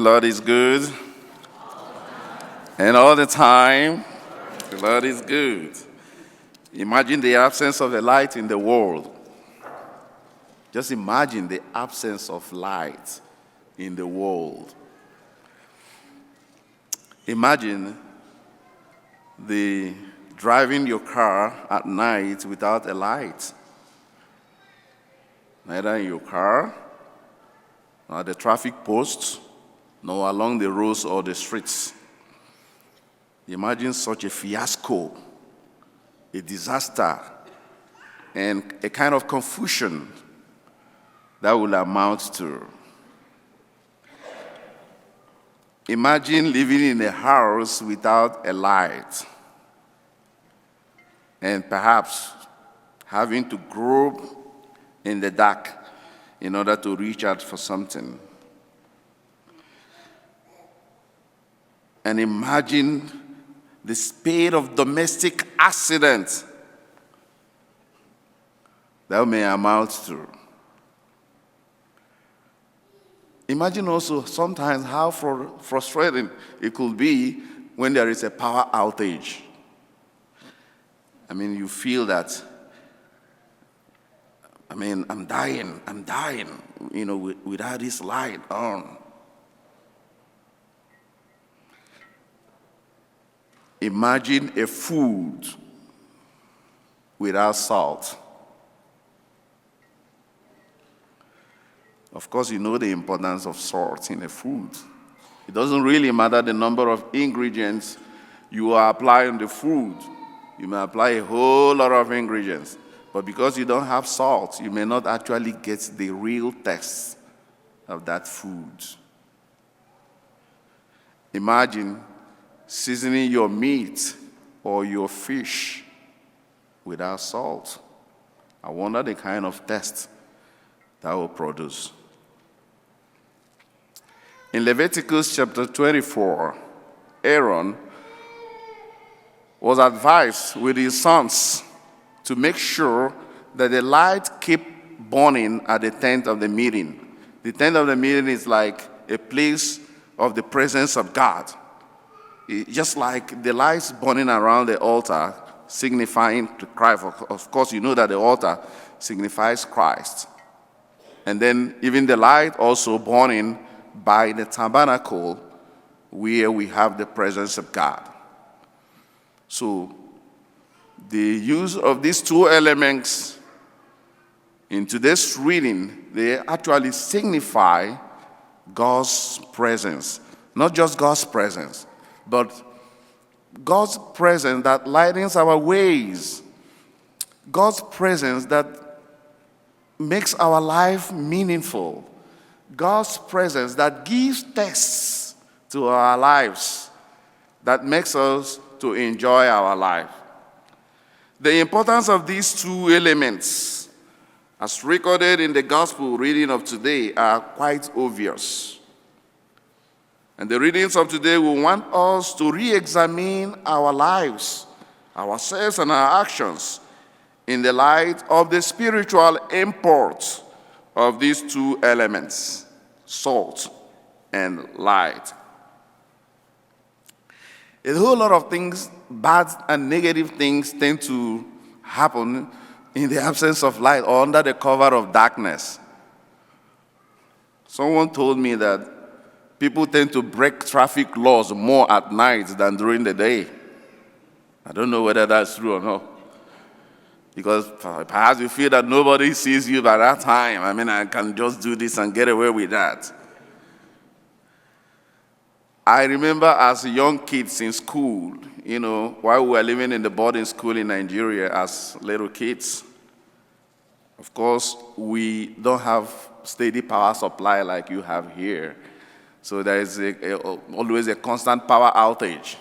Lord is good. And all the time, the Lord is good. Imagine the absence of a light in the world. Just imagine the absence of light in the world. Imagine driving your car at night without a light. Neither in your car, nor at the traffic posts, nor along the roads or the streets. Imagine such a fiasco, a disaster, and a kind of confusion that will amount to. Imagine living in a house without a light, and perhaps having to grope in the dark in order to reach out for something. And imagine the spate of domestic accidents that may amount to. Imagine also sometimes how frustrating it could be when there is a power outage. I mean, you feel that, I'm dying, without this light on. Imagine a food without salt. Of course, you know the importance of salt in a food. It doesn't really matter the number of ingredients you apply on the food. You may apply a whole lot of ingredients, but because you don't have salt, you may not actually get the real taste of that food. Imagine seasoning your meat or your fish without salt. I wonder the kind of taste that will produce. In Leviticus chapter 24, Aaron was advised with his sons to make sure that the light keep burning at the tent of the meeting. The tent of the meeting is like a place of the presence of God. Just like the lights burning around the altar, signifying to Christ. Of course, you know that the altar signifies Christ. And then even the light also burning by the tabernacle where we have the presence of God. So the use of these two elements in today's reading, they actually signify God's presence. Not just God's presence, but God's presence that lightens our ways. God's presence that makes our life meaningful. God's presence that gives taste to our lives, that makes us to enjoy our life. The importance of these two elements, as recorded in the gospel reading of today, are quite obvious. And the readings of today will want us to re-examine our lives, ourselves and our actions in the light of the spiritual import of these two elements, salt and light. A whole lot of things, bad and negative things, tend to happen in the absence of light or under the cover of darkness. Someone told me that people tend to break traffic laws more at night than during the day. I don't know whether that's true or not. Because perhaps you feel that nobody sees you by that time. I can just do this and get away with that. I remember as young kids in school, while we were living in the boarding school in Nigeria as little kids, of course, we don't have steady power supply like you have here. So there is always a constant power outage.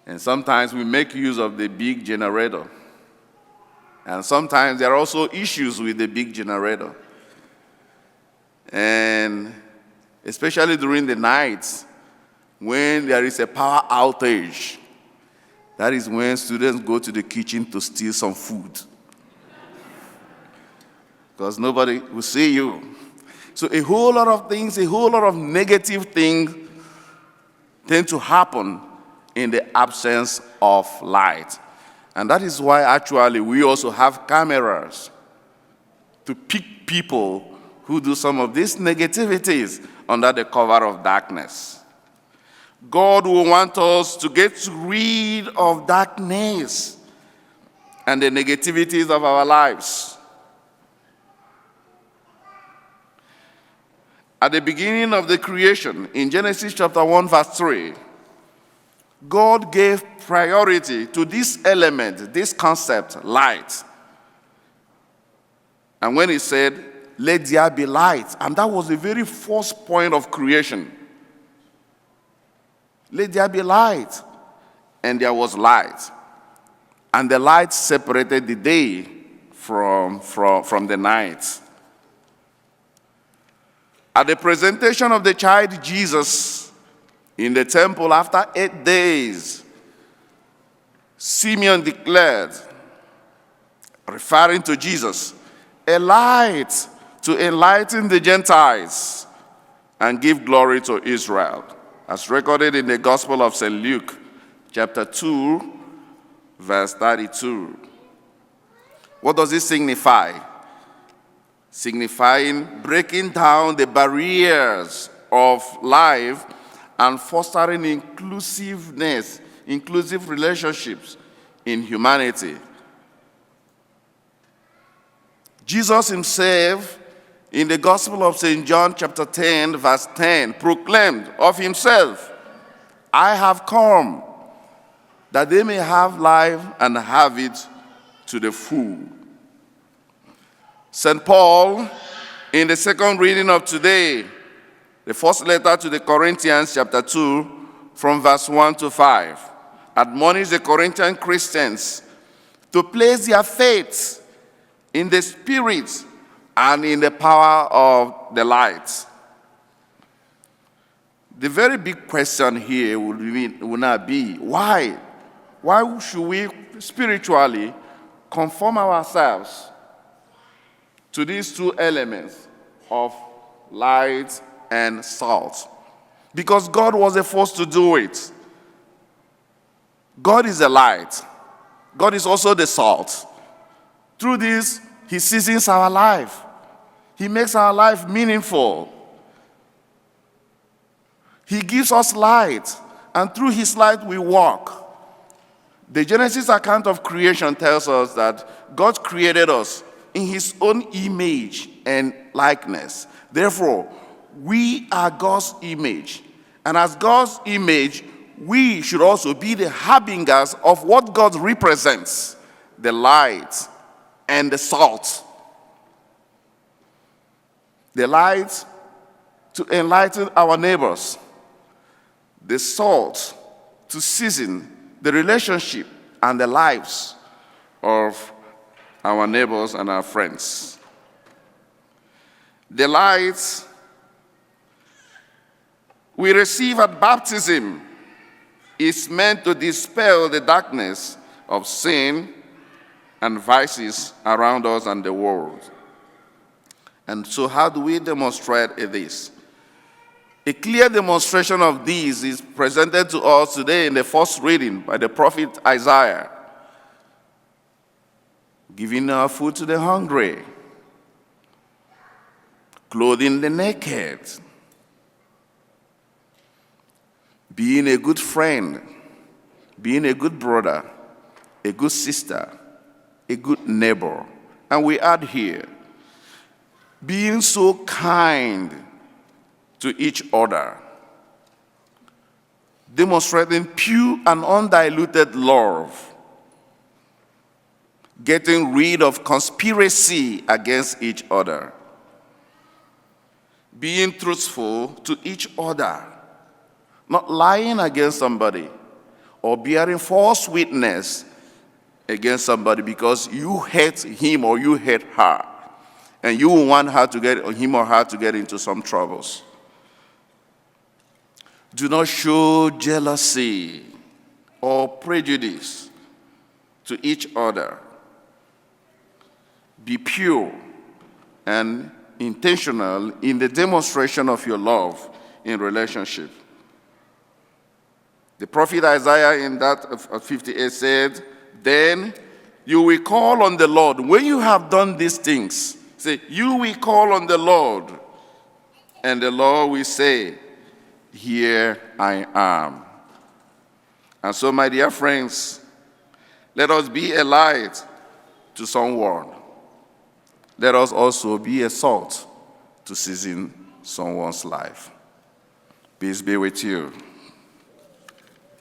And sometimes we make use of the big generator. And sometimes there are also issues with the big generator. And especially during the nights, when there is a power outage, that is when students go to the kitchen to steal some food. Because nobody will see you. So a whole lot of things, a whole lot of negative things tend to happen in the absence of light. And that is why actually we also have cameras to pick people who do some of these negativities under the cover of darkness. God will want us to get rid of darkness and the negativities of our lives. At the beginning of the creation, in Genesis chapter 1, verse 3, God gave priority to this element, this concept, light. And when he said, "Let there be light," and that was the very first point of creation. Let there be light. And there was light. And the light separated the day from the night. At the presentation of the child Jesus in the temple after 8 days, Simeon declared, referring to Jesus, a light to enlighten the Gentiles and give glory to Israel, as recorded in the Gospel of St. Luke, chapter 2, verse 32. What does it signify? Signifying breaking down the barriers of life and fostering inclusiveness, inclusive relationships in humanity. Jesus himself, in the Gospel of St. John chapter 10, verse 10, proclaimed of himself, "I have come that they may have life and have it to the full." St. Paul, in the second reading of today, the first letter to the Corinthians, chapter 2, from verse 1 to 5, admonished the Corinthian Christians to place their faith in the Spirit and in the power of the light. The very big question here will not be, why? Why should we spiritually conform ourselves to these two elements of light and salt? Because God was the first to do it. God is the light. God is also the salt. Through this, he seasons our life. He makes our life meaningful. He gives us light, and through his light we walk. The Genesis account of creation tells us that God created us in his own image and likeness. Therefore, we are God's image. And as God's image, we should also be the harbingers of what God represents, the light and the salt. The light to enlighten our neighbors, the salt to season the relationship and the lives of our neighbors and our friends. The light we receive at baptism is meant to dispel the darkness of sin and vices around us and the world. And so how do we demonstrate this? A clear demonstration of this is presented to us today in the first reading by the prophet Isaiah. Giving our food to the hungry, clothing the naked, being a good friend, being a good brother, a good sister, a good neighbor. And we add here, being so kind to each other, demonstrating pure and undiluted love, getting rid of conspiracy against each other, being truthful to each other, not lying against somebody or bearing false witness against somebody because you hate him or you hate her and you want him or her to get into some troubles. Do not show jealousy or prejudice to each other. Be pure and intentional in the demonstration of your love in relationship. The prophet Isaiah in that of 58 said, then you will call on the Lord. When you have done these things, say, you will call on the Lord, and the Lord will say, here I am. And so, my dear friends, let us be a light to someone. Let us also be a salt to season someone's life. Peace be with you.